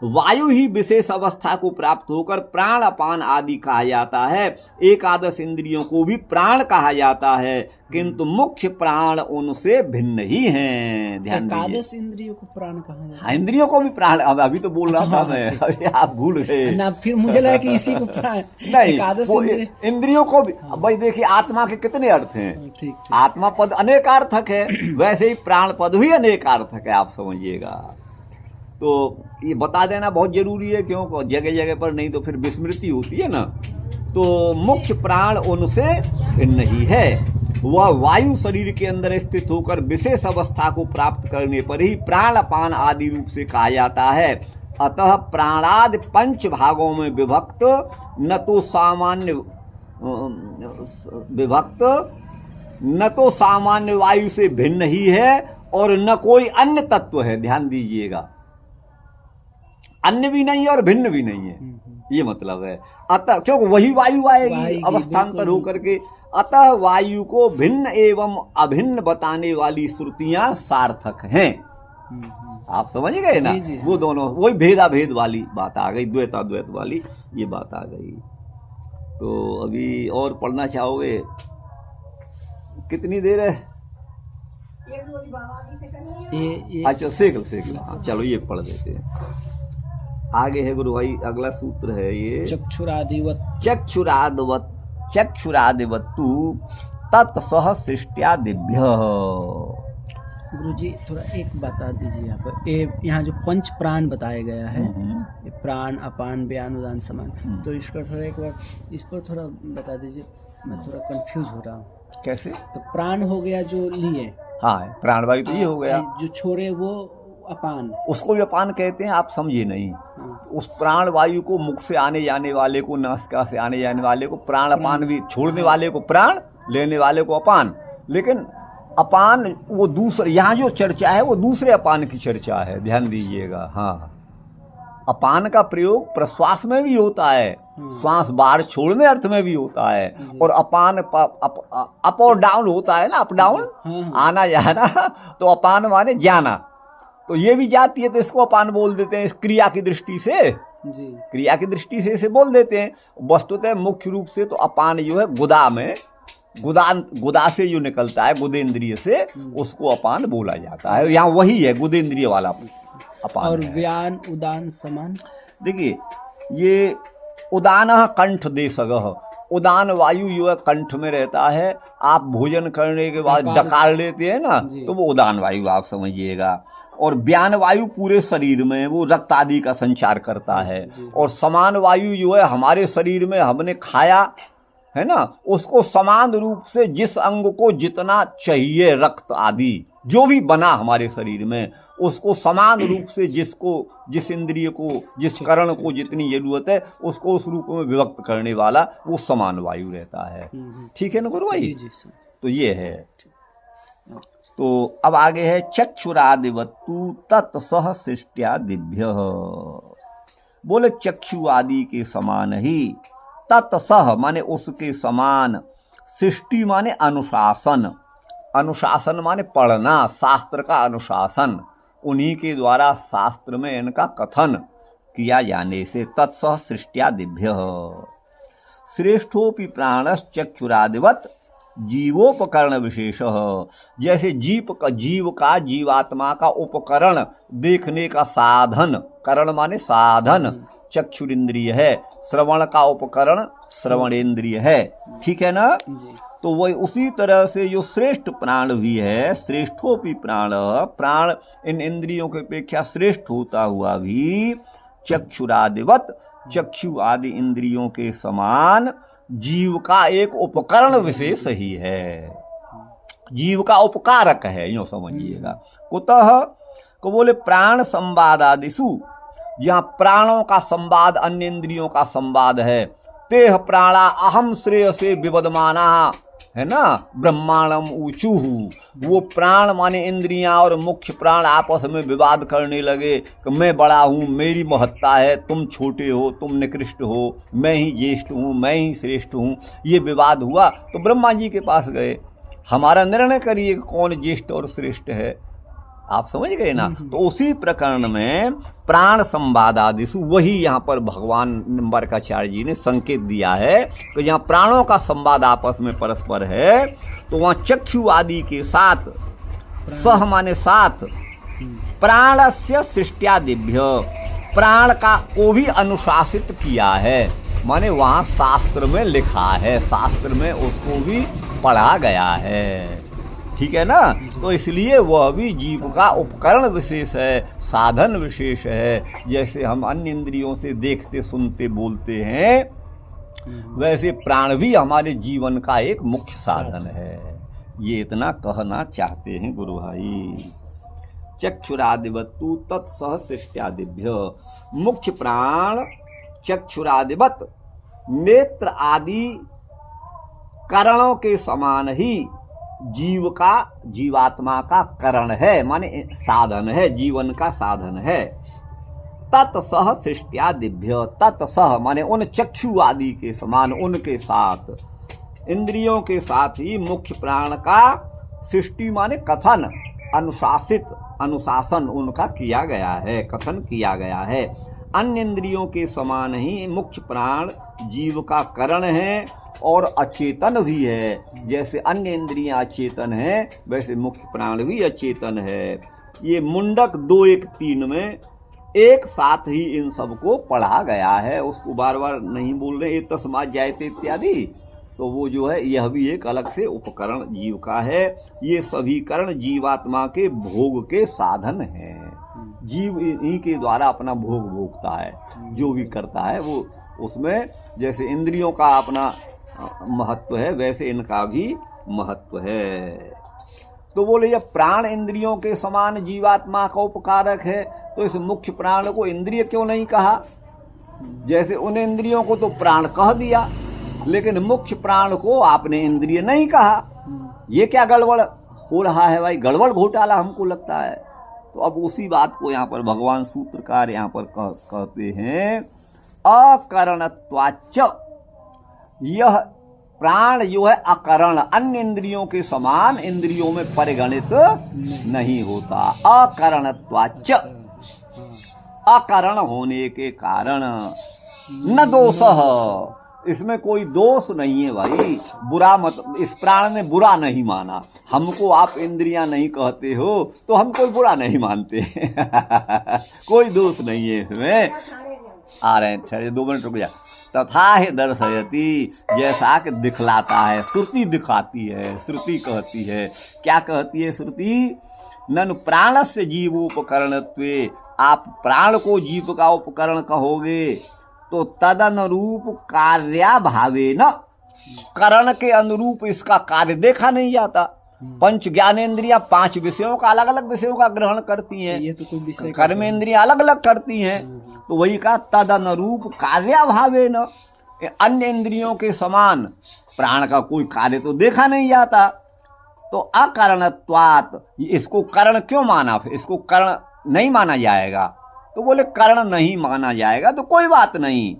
वायु ही विशेष अवस्था को प्राप्त होकर प्राण अपान आदि कहा जाता है। एकादश इंद्रियों को भी प्राण कहा जाता है, किंतु मुख्य प्राण उनसे भिन्न ही हैं। ध्यान दीजिए, एकादश इंद्रियों को प्राण कहा जाता है। हाँ, इंद्रियों को भी प्राण, अभी तो बोल रहा था मैं, अभी आप भूल गए ना, फिर मुझे लगा कि इसी को प्राण नहीं, एकादश इंद्रियों को भी। भाई देखिए, आत्मा के कितने अर्थ हैं, ठीक, आत्मा पद अनेकार्थक है, वैसे ही प्राण पद भी अनेकार्थक है, आप समझिएगा। तो ये बता देना बहुत जरूरी है, क्यों जगह जगह पर, नहीं तो फिर विस्मृति होती है ना। तो मुख्य प्राण उनसे भिन्न ही है। वह वायु शरीर के अंदर स्थित होकर विशेष अवस्था को प्राप्त करने पर ही प्राण अपान आदि रूप से कहा जाता है। अतः प्राणादि 5 भागों में विभक्त न तो सामान्य वायु से भिन्न ही है और न कोई अन्य तत्व है। ध्यान दीजिएगा, अन्य भी नहीं है और भिन्न भी नहीं है, ये मतलब है। अतः क्योंकि वही वायु आएगी अवस्थान्तर होकर के, अतः वायु को भिन्न एवं अभिन्न बताने वाली श्रुतियां सार्थक हैं। आप समझ गए ना? वो दोनों, वही भेदा भेद वाली बात आ गई, द्वैता द्वैत वाली ये बात आ गई। तो अभी और पढ़ना चाहोगे? कितनी देर है? अच्छा, सेक लो। चलो ये पढ़ देते हैं। आगे है गुरु भाई, अगला सूत्र है ये, चक्षुरादिवत्तु तत्सह सृष्ट्यादिभ्य। गुरुजी थोड़ा एक बता दीजिए यहाँ पर, यहाँ जो पंच प्राण बताया गया है, ये प्राण, अपान, व्यान, उदान, समान, तो इसका थोड़ा एक बार इस पर थोड़ा बता दीजिए, मैं थोड़ा कंफ्यूज हो रहा हूँ। कैसे? तो प्राण हो गया जो लिए, हाँ प्राणवायु तो ये हो गया, जो छोड़े वो अपान, उसको भी अपान कहते हैं। आप समझे नहीं, उस प्राण वायु को मुख से आने जाने वाले को, नासिका से आने जाने वाले को प्राण अपान भी, छोड़ने वाले को प्राण, लेने वाले को अपान। लेकिन अपान वो दूसरे, यहाँ जो चर्चा है वो दूसरे अपान की चर्चा है, ध्यान दीजिएगा। हाँ, अपान का प्रयोग प्रश्वास में भी होता है, श्वास बाहर छोड़ने अर्थ में भी होता है, और अपान अप और डाउन होता है ना, अप डाउन, आना जाना, तो अपान माने जाना, तो ये भी जाती है, तो इसको अपान बोल देते हैं। इस क्रिया की दृष्टि से जी, क्रिया की दृष्टि से इसे बोल देते हैं। वस्तुतः मुख्य रूप से तो अपान जो है गुदा में, गुदा से जो निकलता है, गुदेंद्रिय से, उसको अपान बोला जाता है। यहाँ वही है गुदेंद्रिय वाला अपान। और व्यान, उदान, समान, देखिए ये उदान कंठ देशगः, उदान वायु जो है कंठ में रहता है। आप भोजन करने के बाद डकार लेते हैं ना, तो वो उदान वायु आप समझिएगा। और व्यान वायु पूरे शरीर में, वो रक्त आदि का संचार करता है। और समान वायु जो है हमारे शरीर में हमने खाया है ना, उसको समान रूप से जिस अंग को जितना चाहिए, रक्त आदि जो भी बना हमारे शरीर में, उसको समान रूप से जिसको, जिस इंद्रिय को, जिस करण को जितनी जरूरत है, उसको उस रूप में विभक्त करने वाला वो समान वायु रहता है। ठीक है ना गुरु भाई? तो ये है। तो अब आगे है चक्षुरादिवत्तु तत्सह सृष्ट्या दिव्य। बोले चक्षु आदि के समान ही, तत्सह माने उसके समान, सृष्टि माने अनुशासन, अनुशासन माने पढ़ना, शास्त्र का अनुशासन, उन्हीं के द्वारा शास्त्र में इनका कथन किया जाने से, तत्सह सृष्ट्या दिव्य। श्रेष्ठोपि प्राणस चक्षुरादिवत जीवोपकरण विशेष। जैसे जीव का जीवात्मा का उपकरण, देखने का साधन, करण माने साधन चक्षुरिंद्रिय है, श्रवण का उपकरण श्रवणेन्द्रिय है। ठीक है ना? तो वही उसी तरह से जो श्रेष्ठ प्राण भी है, श्रेष्ठोपि प्राण, प्राण इन इंद्रियों के अपेक्षा श्रेष्ठ होता हुआ भी चक्षुरादिवत, चक्षु आदि इंद्रियों के समान जीव का एक उपकरण विशेष ही है, जीव का उपकारक है, यूँ समझिएगा। कुतः को बोले प्राण संवाद आदिषु, जहाँ प्राणों का संवाद, अन्य इंद्रियों का संवाद है, तेह प्राणा अहम श्रेय से विवदमाना है ना, ब्रह्मांडम ऊचुहु। वो प्राण माने इंद्रियां और मुख्य प्राण आपस में विवाद करने लगे कि मैं बड़ा हूँ, मेरी महत्ता है, तुम छोटे हो, तुम निकृष्ट हो, मैं ही ज्येष्ठ हूँ, मैं ही श्रेष्ठ हूँ। ये विवाद हुआ तो ब्रह्मा जी के पास गए, हमारा निर्णय करिए कौन ज्येष्ठ और श्रेष्ठ है। आप समझ गए ना? तो उसी प्रकरण में प्राण संवादादिषु, वही यहाँ पर भगवान निम्बार्काचार्य जी ने संकेत दिया है कि जहाँ प्राणों का संवाद आपस में परस्पर है, तो वहाँ चक्षु आदि के साथ, सह माने साथ, प्राणस्य सृष्ट्या दिव्य, प्राण का को भी अनुशासित किया है, माने वहाँ शास्त्र में लिखा है, शास्त्र में उसको भी पढ़ा गया है। ठीक है ना? तो इसलिए वह भी जीव का उपकरण विशेष है, साधन विशेष है। जैसे हम अन्य इंद्रियों से देखते, सुनते, बोलते हैं, वैसे प्राण भी हमारे जीवन का एक मुख्य साधन है। ये इतना कहना चाहते हैं गुरु भाई। चक्षुरादिवत्तु तत्सह सृष्ट्यादिभ्य, मुख्य प्राण चक्षुरादिवत नेत्र आदि करणों के समान ही जीव का, जीवात्मा का करण है, माने साधन है, जीवन का साधन है। तत्सह सृष्ट्या दिव्य, तत्सह माने उन चक्षु आदि के समान, उनके साथ, इंद्रियों के साथ ही मुख्य प्राण का सृष्टि माने कथन, अनुशासित, अनुशासन उनका किया गया है, कथन किया गया है। अन्य इंद्रियों के समान ही मुख्य प्राण जीव का करण है और अचेतन भी है। जैसे अन्य इंद्रियां अचेतन हैं, वैसे मुख्य प्राण भी अचेतन है। ये मुंडक 2:1-3 में एक साथ ही इन सबको पढ़ा गया है, उसको बार बार नहीं बोल रहे, ये तस्मात् जायते इत्यादि, तो वो जो है यह भी एक अलग से उपकरण जीव का है। ये सभी करण जीवात्मा के भोग के साधन हैं। जीव इन्हीं के द्वारा अपना भोग भोगता है, जो भी करता है वो उसमें, जैसे इंद्रियों का अपना महत्व है वैसे इनका भी महत्व है। तो बोले जब प्राण इंद्रियों के समान जीवात्मा का उपकारक है तो इस मुख्य प्राण को इंद्रिय क्यों नहीं कहा? जैसे उन इंद्रियों को तो प्राण कह दिया, लेकिन मुख्य प्राण को आपने इंद्रिय नहीं कहा। ये क्या गड़बड़ हो रहा है भाई? गड़बड़ घोटाला हमको लगता है। तो अब उसी बात को यहाँ पर भगवान सूत्रकार यहाँ पर कहते हैं, अकरणत्वाच्च, यह प्राण जो है अकरण, अन्य इंद्रियों के समान इंद्रियों में परिगणित नहीं होता। अकरणत्वाच्च, अकरण होने के कारण न दोषः, इसमें कोई दोष नहीं है भाई। बुरा मत, इस प्राण ने बुरा नहीं माना। हमको आप इंद्रियां नहीं कहते हो तो हम कोई बुरा नहीं मानते। कोई दोष नहीं है इसमें। आ रहे हैं, ठहरे 2 मिनट रुक जा। तथा ही दर्शयति, जैसा कि दिखलाता है, श्रुति दिखाती है, श्रुति कहती है। क्या कहती है श्रुति? ननु प्राणस्य जीवोपकरणत्वे, आप प्राण को जीव का उपकरण कहोगे तो तदनुरूप कार्याभावेन, करण के अनुरूप इसका कार्य देखा नहीं जाता। पंच ज्ञानेन्द्रियां 5 विषयों का, अलग अलग विषयों का ग्रहण करती हैं। ये तो कोई विषय, कर्मेंद्रियां अलग अलग करती हैं। तो वही का तदनुरूप कार्याभावेन, अन्य इंद्रियों के समान प्राण का कोई कार्य तो देखा नहीं जाता। तो अकरणत्वात्, इसको करण क्यों माना? इसको करण नहीं माना जाएगा। तो बोले करण नहीं माना जाएगा तो कोई बात नहीं,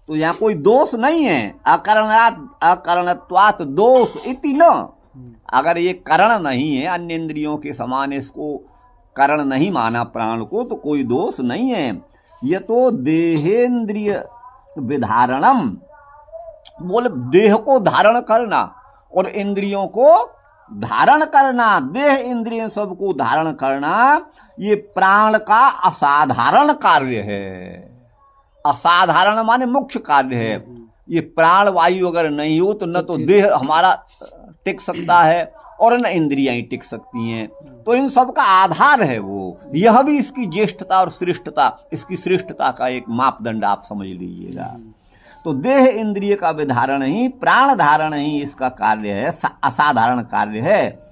तो यहाँ कोई दोष नहीं है। अकरणत्वात् दोष इति न, अगर ये करण नहीं है, अन्य इंद्रियों के समान इसको करण नहीं माना प्राण को, तो कोई दोष नहीं है। ये तो देहेंद्रिय विधारणम, बोले देह को धारण करना और इंद्रियों को धारण करना, देह इंद्रिय सबको धारण करना, ये प्राण का असाधारण कार्य है। असाधारण माने मुख्य कार्य है। ये प्राण वायु अगर नहीं हो तो न तो देह हमारा टिक सकता है और न इंद्रियां टिक सकती हैं। तो इन सब का आधार है वो। यह भी इसकी ज्येष्ठता और श्रेष्ठता, इसकी श्रेष्ठता का एक मापदंड आप समझ लीजिएगा। तो देह इंद्रिय का विधारण ही, प्राण धारण ही इसका कार्य है, असाधारण कार्य है।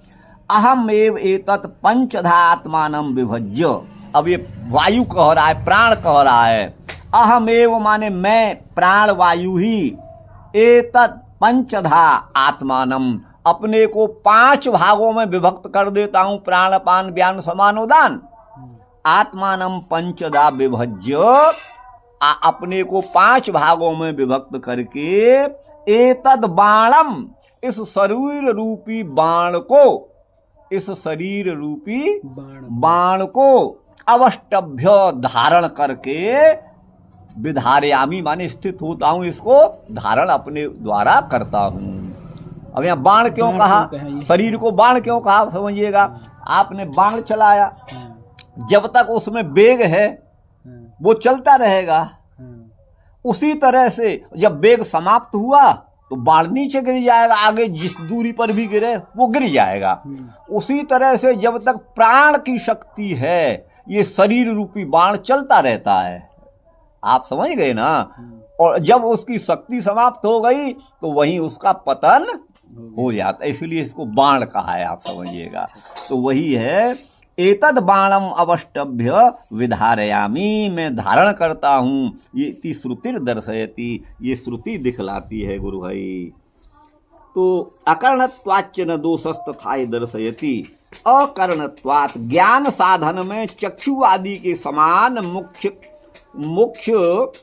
अहम एव एतत् पंचधा आत्मानं विभज्य, अब ये वायु कह रहा है, प्राण कह रहा है। अहम एव माने मैं, प्राण वायु ही, एतत् पंचधा आत्मानं, अपने को 5 भागों में विभक्त कर देता हूं, प्राण अपान व्यान समान उदान। आत्मानं पंचधा विभज्य, अपने को 5 भागों में विभक्त करके, एतद बाणम, इस शरीर रूपी बाण को, इस शरीर रूपी बाण को अवष्टभ्य धारण करके, विधारयामी माने स्थित होता हूं, इसको धारण अपने द्वारा करता हूं। अब यहाँ बाण क्यों कहा? शरीर को बाण क्यों कहा समझिएगा। आपने बाण चलाया, जब तक उसमें वेग है वो चलता रहेगा। उसी तरह से जब वेग समाप्त हुआ तो बाण नीचे गिर जाएगा, आगे जिस दूरी पर भी गिरे वो गिर जाएगा। उसी तरह से जब तक प्राण की शक्ति है, ये शरीर रूपी बाण चलता रहता है। आप समझ गए ना? और जब उसकी शक्ति समाप्त हो गई तो वहीं उसका पतन हो जाता है, इसलिए इसको बाण कहा है, आप समझिएगा। तो वही है, एतद बाणम अवष्टभ्य विधारयामी, मैं धारण करता हूं। ये श्रुतिर दर्शयति, ये श्रुति दिखलाती है गुरु भाई। तो अकरणत्वाच्च न दोषस्तथा दर्शयति, अकरणत्वात्, ज्ञान साधन में चक्षु आदि के समान मुख्य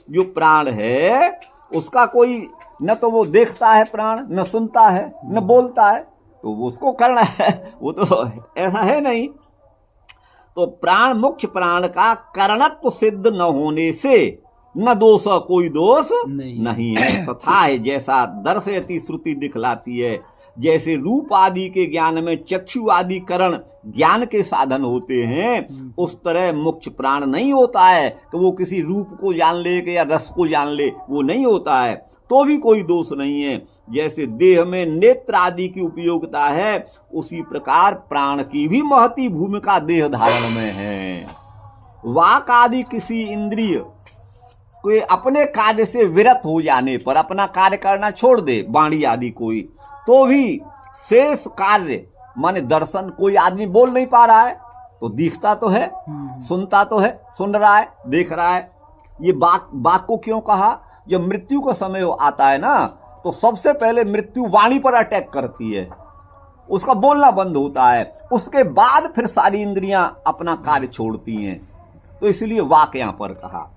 जो प्राण है उसका कोई न तो वो देखता है प्राण, न सुनता है, न बोलता है, तो उसको करना है, वो तो ऐसा है नहीं। तो प्राण, मुख्य प्राण का करणत्व सिद्ध न होने से न दोष, कोई दोष नहीं है। तथा है, जैसा दर्शयति श्रुति दिखलाती है, जैसे रूप आदि के ज्ञान में चक्षु आदि करण ज्ञान के साधन होते हैं, उस तरह मुख्य प्राण नहीं होता है कि वो किसी रूप को जान ले या रस को जान ले, वो नहीं होता है। तो भी कोई दोष नहीं है। जैसे देह में नेत्र आदि की उपयोगिता है, उसी प्रकार प्राण की भी महती भूमिका देह धारण में है। वाक आदि किसी इंद्रिय कोई अपने कार्य से विरत हो जाने पर, अपना कार्य करना छोड़ दे, वाणी आदि कोई, तो भी शेष कार्य माने दर्शन, कोई आदमी बोल नहीं पा रहा है तो दिखता तो है, सुनता तो है, सुन रहा है, देख रहा है। ये बात को क्यों कहा? जब मृत्यु का समय आता है ना, तो सबसे पहले मृत्यु वाणी पर अटैक करती है, उसका बोलना बंद होता है, उसके बाद फिर सारी इंद्रियां अपना कार्य छोड़ती हैं। तो इसलिए वाक यहां पर कहा।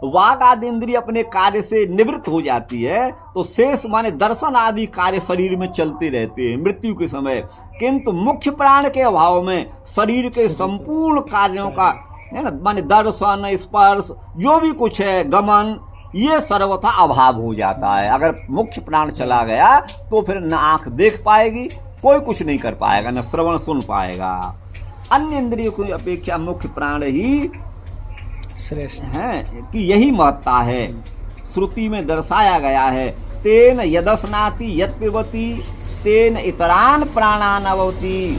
वाक आदि इंद्रिय अपने कार्य से निवृत्त हो जाती है, तो शेष माने दर्शन आदि कार्य शरीर में चलते रहते हैं मृत्यु के समय। किंतु मुख्य प्राण के अभाव में शरीर के संपूर्ण कार्यों का है ना, माने दर्शन, स्पर्श, जो भी कुछ है, गमन, ये सर्वथा अभाव हो जाता है। अगर मुख्य प्राण चला गया तो फिर न आंख देख पाएगी, कोई कुछ नहीं कर पाएगा, न श्रवण सुन पाएगा। अन्य इंद्रियों की अपेक्षा मुख्य प्राण ही श्रेष्ठ है कि यही महत्ता है। श्रुति में दर्शाया गया है, तेन यदस्नाति यत् पिबति तेन इतरान प्राणान अवति।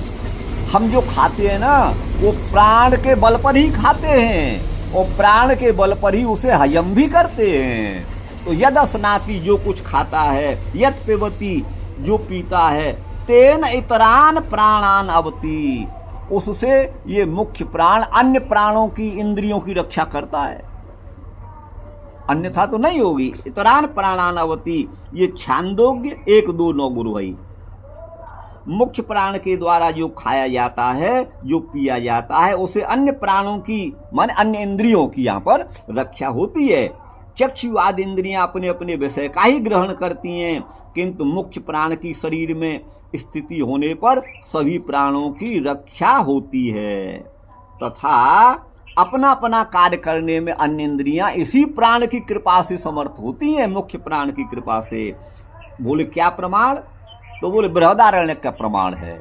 हम जो खाते हैं ना, वो प्राण के बल पर ही खाते हैं और प्राण के बल पर ही उसे हजम भी करते हैं। तो यदस्नाति जो कुछ खाता है, यत् पिबति जो पीता है, तेन इतरान प्राणान अवति उससे ये मुख्य प्राण अन्य प्राणों की इंद्रियों की रक्षा करता है, अन्यथा तो नहीं होगी। इतरान प्राणानावती, ये छांदोग्य 1-2-9 गुरु है। मुख्य प्राण के द्वारा जो खाया जाता है, जो पिया जाता है, उसे अन्य प्राणों की माने अन्य इंद्रियों की यहाँ पर रक्षा होती है। चक्षु आदि इंद्रियां अपने अपने विषय का ही ग्रहण करती हैं, किंतु मुख्य प्राण की शरीर में स्थिति होने पर सभी प्राणों की रक्षा होती है। तथा अपना अपना कार्य करने में अन्य इंद्रियां इसी प्राण की कृपा से समर्थ होती हैं, मुख्य प्राण की कृपा से। बोले क्या प्रमाण? तो बोले बृहदारण्यक का प्रमाण है।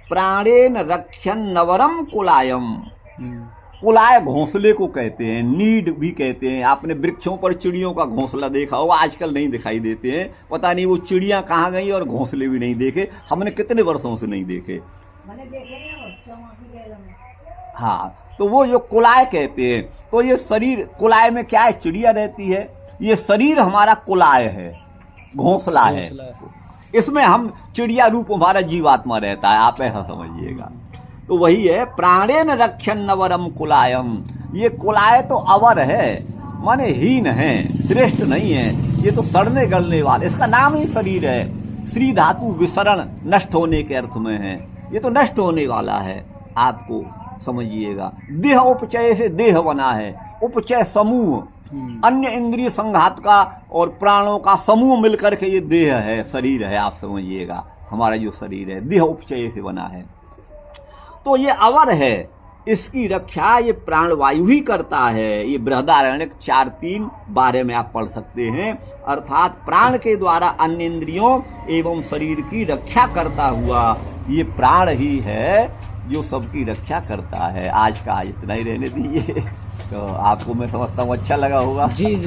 प्राणेन रक्षन नवरम कुलायम। कुलाय घोंसले को कहते हैं, नीड भी कहते हैं। आपने वृक्षों पर चिड़ियों का घोंसला देखा होगा, आजकल नहीं दिखाई देते हैं, पता नहीं वो चिड़ियां कहाँ गई और घोंसले भी नहीं देखे, हमने कितने वर्षों से नहीं देखे। हाँ, तो वो जो कुलाय कहते हैं, तो ये शरीर कुलाय में क्या है? चिड़िया रहती है। ये शरीर हमारा कुलाय है, घोंसला है, इसमें हम चिड़िया रूप हमारा जीवात्मा रहता है, आप ऐसा समझिएगा। तो वही है प्राणेन रक्षन नवरम कुलायम। ये कुलाय तो अवर है, माने हीन है, श्रेष्ठ नहीं है, ये तो सड़ने गलने वाले, इसका नाम ही शरीर है। श्री धातु विसरण, नष्ट होने के अर्थ में है, ये तो नष्ट होने वाला है, आपको समझिएगा। देह उपचय से देह बना है, उपचय समूह, अन्य इंद्रिय संघात का और प्राणों का समूह मिलकर के ये देह है, शरीर है, आप समझिएगा। हमारा जो शरीर है देह उपचय से बना है, तो ये अवर है, इसकी रक्षा ये प्राणवायु ही करता है। ये बृहदारण्यक 4:3-12 में आप पढ़ सकते हैं। अर्थात प्राण के द्वारा अन्य इंद्रियों एवं शरीर की रक्षा करता हुआ ये प्राण ही है जो सबकी रक्षा करता है। आज का आज इतना ही रहने दीजिए। तो आपको मैं समझता हूँ अच्छा लगा होगा। जी जी।